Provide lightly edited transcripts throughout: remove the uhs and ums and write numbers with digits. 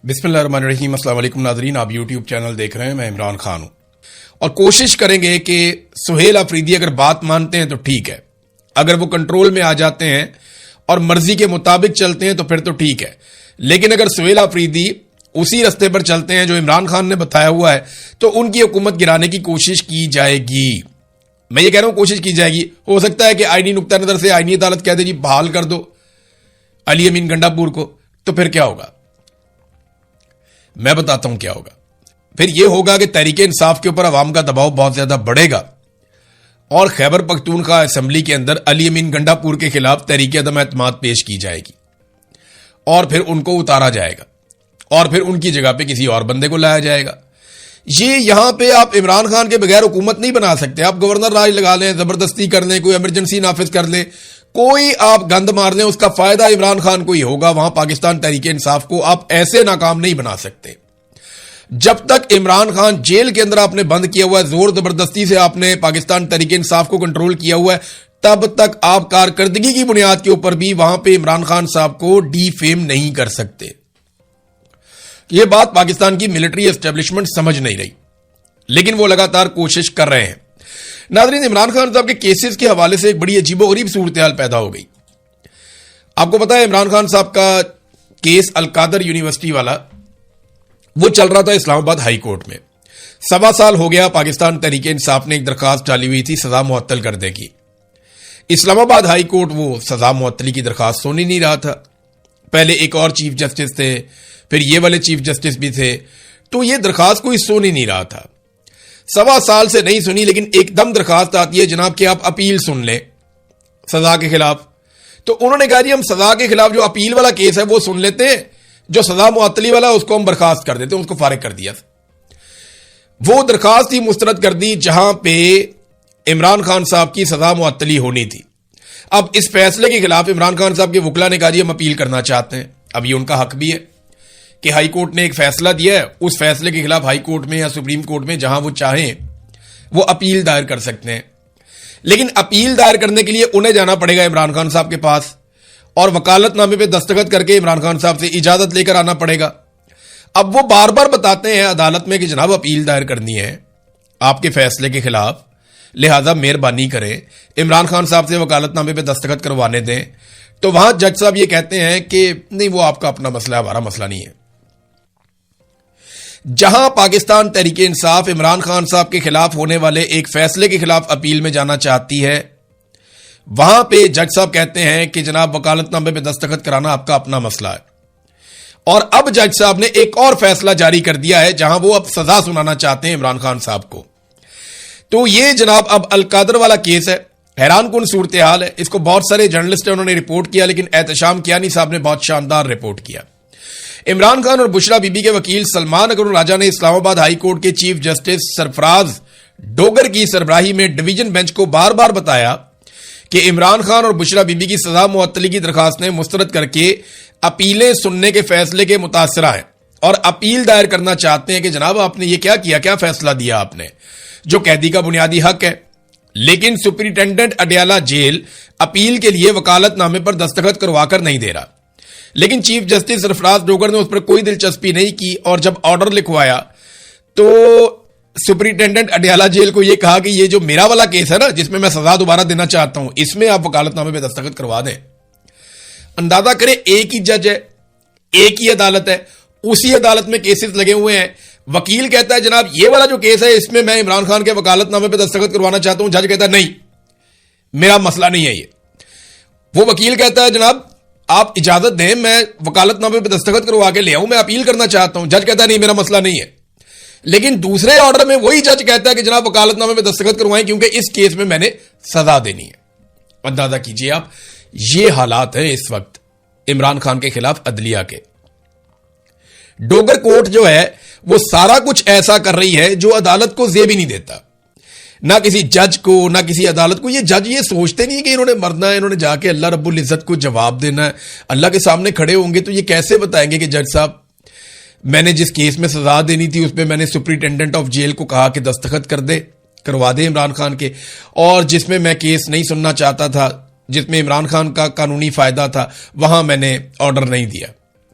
بسم اللہ الرحمن الرحیم۔ السلام علیکم ناظرین، آپ یوٹیوب چینل دیکھ رہے ہیں، میں عمران خان ہوں اور کوشش کریں گے کہ سہیل آفریدی اگر بات مانتے ہیں تو ٹھیک ہے، اگر وہ کنٹرول میں آ جاتے ہیں اور مرضی کے مطابق چلتے ہیں تو پھر تو ٹھیک ہے، لیکن اگر سہیل آفریدی اسی رستے پر چلتے ہیں جو عمران خان نے بتایا ہوا ہے تو ان کی حکومت گرانے کی کوشش کی جائے گی۔ میں یہ کہہ رہا ہوں کوشش کی جائے گی، ہو سکتا ہے کہ آئینی نقطہ نظر سے آئینی عدالت کہہ دے جی بحال کر دو علی امین گنڈا پور کو، تو پھر کیا ہوگا؟ میں بتاتا ہوں کیا ہوگا۔ پھر یہ ہوگا کہ تحریک انصاف کے اوپر عوام کا دباؤ بہت زیادہ بڑھے گا اور خیبر پختونخوا اسمبلی کے اندر علی امین گنڈا پور کے خلاف تحریک عدم اعتماد پیش کی جائے گی اور پھر ان کو اتارا جائے گا اور پھر ان کی جگہ پہ کسی اور بندے کو لایا جائے گا۔ یہ یہاں پہ آپ عمران خان کے بغیر حکومت نہیں بنا سکتے، آپ گورنر راج لگا لیں، زبردستی کر لیں، کوئی ایمرجنسی نافذ کر لیں، کوئی آپ گند مار لیں، اس کا فائدہ عمران خان کو ہی ہوگا۔ وہاں پاکستان تحریک انصاف کو آپ ایسے ناکام نہیں بنا سکتے۔ جب تک عمران خان جیل کے اندر آپ نے بند کیا ہوا ہے، زور زبردستی سے آپ نے پاکستان تحریک انصاف کو کنٹرول کیا ہوا ہے، تب تک آپ کارکردگی کی بنیاد کے اوپر بھی وہاں پہ عمران خان صاحب کو ڈی فیم نہیں کر سکتے۔ یہ بات پاکستان کی ملٹری اسٹیبلشمنٹ سمجھ نہیں رہی، لیکن وہ لگاتار کوشش کر رہے ہیں۔ ناظرین، عمران خان صاحب کے کیسز کے حوالے سے ایک بڑی عجیب و غریب صورتحال پیدا ہو گئی۔ آپ کو پتا ہے عمران خان صاحب کا کیس القادر یونیورسٹی والا وہ چل رہا تھا اسلام آباد ہائی کورٹ میں۔ 1.25 سال ہو گیا پاکستان تحریک انصاف نے ایک درخواست ڈالی ہوئی تھی سزا معطل کرنے کی۔ اسلام آباد ہائی کورٹ وہ سزا معطلی کی درخواست سن ہی نہیں رہا تھا۔ پہلے ایک اور چیف جسٹس تھے، پھر یہ والے چیف جسٹس بھی تھے، تو یہ درخواست کوئی سن ہی نہیں رہا تھا۔ 1.25 سال سے نہیں سنی، لیکن ایک دم درخواست آتی ہے جناب کہ آپ اپیل سن لیں سزا کے خلاف۔ تو انہوں نے کہا جی ہم سزا کے خلاف جو اپیل والا کیس ہے وہ سن لیتے ہیں، جو سزا معطلی والا اس کو ہم برخاست کر دیتے ہیں، اس کو فارغ کر دیا۔ وہ درخواست ہی مسترد کر دی جہاں پہ عمران خان صاحب کی سزا معطلی ہونی تھی۔ اب اس فیصلے کے خلاف عمران خان صاحب کے وکلا نے کہا جی ہم اپیل کرنا چاہتے ہیں۔ اب یہ ان کا حق بھی ہے کہ ہائی کورٹ نے ایک فیصلہ دیا ہے، اس فیصلے کے خلاف ہائی کورٹ میں یا سپریم کورٹ میں جہاں وہ چاہیں وہ اپیل دائر کر سکتے ہیں، لیکن اپیل دائر کرنے کے لیے انہیں جانا پڑے گا عمران خان صاحب کے پاس اور وکالت نامے پہ دستخط کر کے عمران خان صاحب سے اجازت لے کر آنا پڑے گا۔ اب وہ بار بار بتاتے ہیں عدالت میں کہ جناب اپیل دائر کرنی ہے آپ کے فیصلے کے خلاف، لہذا مہربانی کریں عمران خان صاحب سے وکالت نامے پہ دستخط کروانے دیں۔ تو وہاں جج صاحب یہ کہتے ہیں کہ نہیں وہ آپ کا اپنا مسئلہ ہے، ہمارا مسئلہ نہیں ہے۔ جہاں پاکستان تحریک انصاف عمران خان صاحب کے خلاف ہونے والے ایک فیصلے کے خلاف اپیل میں جانا چاہتی ہے، وہاں پہ جج صاحب کہتے ہیں کہ جناب وکالت نامے پہ دستخط کرانا آپ کا اپنا مسئلہ ہے۔ اور اب جج صاحب نے ایک اور فیصلہ جاری کر دیا ہے جہاں وہ اب سزا سنانا چاہتے ہیں عمران خان صاحب کو۔ تو یہ جناب اب القادر والا کیس ہے، حیران کن صورتحال ہے۔ اس کو بہت سارے جرنلسٹ انہوں نے رپورٹ کیا، لیکن احتشام کیانی صاحب نے بہت شاندار رپورٹ کیا۔ عمران خان اور بشرا بی بی کے وکیل سلمان اکرم راجہ نے اسلام آباد ہائی کورٹ کے چیف جسٹس سرفراز ڈوگر کی سربراہی میں ڈویژن بینچ کو بار بار بتایا کہ عمران خان اور بشرا بی بی کی سزا معطلی کی درخواستیں مسترد کر کے اپیلیں سننے کے فیصلے کے متاثرہ ہیں اور اپیل دائر کرنا چاہتے ہیں کہ جناب آپ نے یہ کیا فیصلہ دیا آپ نے، جو قیدی کا بنیادی حق ہے۔ لیکن سپرنٹینڈنٹ اڈیالہ جیل اپیل کے لیے وکالت نامے پر دستخط کروا کر نہیں دے رہا، لیکن چیف جسٹس سرفراز ڈوگر نے اس پر کوئی دلچسپی نہیں کی اور جب آرڈر لکھوایا تو سپرنٹینڈنٹ اڈیالہ جیل کو یہ کہا کہ یہ جو میرا والا کیس ہے نا جس میں میں سزا دوبارہ دینا چاہتا ہوں، اس میں آپ وکالت نامے پہ دستخط کروا دیں۔ اندازہ کریں ایک ہی جج ہے، ایک ہی عدالت ہے، اسی عدالت میں کیسز لگے ہوئے ہیں۔ وکیل کہتا ہے جناب یہ والا جو کیس ہے اس میں میں عمران خان کے وکالت نامے پہ دستخط کروانا چاہتا ہوں، جج کہتا ہے نہیں میرا مسئلہ نہیں ہے یہ۔ وہ وکیل کہتا ہے جناب آپ اجازت دیں میں وکالت نامے پہ دستخط کروا کے لے آؤں، میں اپیل کرنا چاہتا ہوں، جج کہتا ہے نہیں میرا مسئلہ نہیں ہے۔ لیکن دوسرے آرڈر میں وہی جج کہتا ہے کہ جناب وکالت نامے پہ دستخط کروائیں کیونکہ اس کیس میں میں نے سزا دینی ہے۔ اندازہ کیجئے آپ، یہ حالات ہیں اس وقت عمران خان کے خلاف عدلیہ کے۔ ڈوگر کورٹ جو ہے وہ سارا کچھ ایسا کر رہی ہے جو عدالت کو زیب ہی نہیں دیتا، نہ کسی جج کو نہ کسی عدالت کو۔ یہ جج یہ سوچتے نہیں کہ انہوں نے مرنا ہے، انہوں نے جا کے اللہ رب العزت کو جواب دینا ہے، اللہ کے سامنے کھڑے ہوں گے تو یہ کیسے بتائیں گے کہ جج صاحب میں نے جس کیس میں سزا دینی تھی اس پہ میں نے سپرنٹینڈنٹ آف جیل کو کہا کہ دستخط کروا دے عمران خان کے، اور جس میں میں کیس نہیں سننا چاہتا تھا، جس میں عمران خان کا قانونی فائدہ تھا، وہاں میں نے آرڈر نہیں دیا۔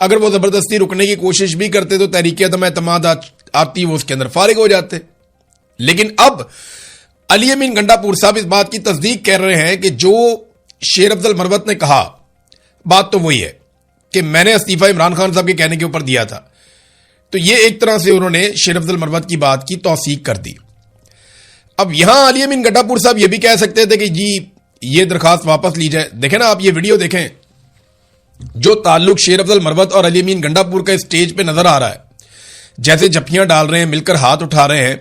اگر وہ زبردستی رکنے کی کوشش بھی کرتے تو تحریک عدم اعتماد آتی، وہ اس کے اندر فارغ ہو جاتے. لیکن اب علی امین گنڈا پور صاحب اس بات کی تصدیق کر رہے ہیں کہ جو شیر افضل مروت نے کہا بات تو وہی ہے کہ میں نے استعفیٰ عمران خان صاحب کے کہنے کے اوپر دیا تھا. تو یہ ایک طرح سے انہوں نے شیر افضل مروت کی بات کی توثیق کر دی. اب یہاں علی امین گنڈا پور صاحب یہ بھی کہہ سکتے تھے کہ جی یہ درخواست واپس لی جائے. دیکھیں نا آپ یہ ویڈیو دیکھیں، جو تعلق شیر افضل مروت اور علی امین گنڈا پور کا اسٹیج پہ نظر آ رہا ہے، جیسے جھپیاں ڈال رہے ہیں، مل کر ہاتھ اٹھا رہے ہیں،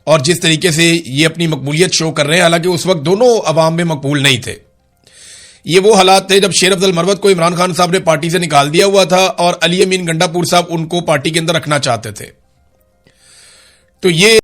اور جس طریقے سے یہ اپنی مقبولیت شو کر رہے ہیں، حالانکہ اس وقت دونوں عوام میں مقبول نہیں تھے. یہ وہ حالات تھے جب شیر افضل مروت کو عمران خان صاحب نے پارٹی سے نکال دیا ہوا تھا اور علی امین گنڈا پور صاحب ان کو پارٹی کے اندر رکھنا چاہتے تھے. تو یہ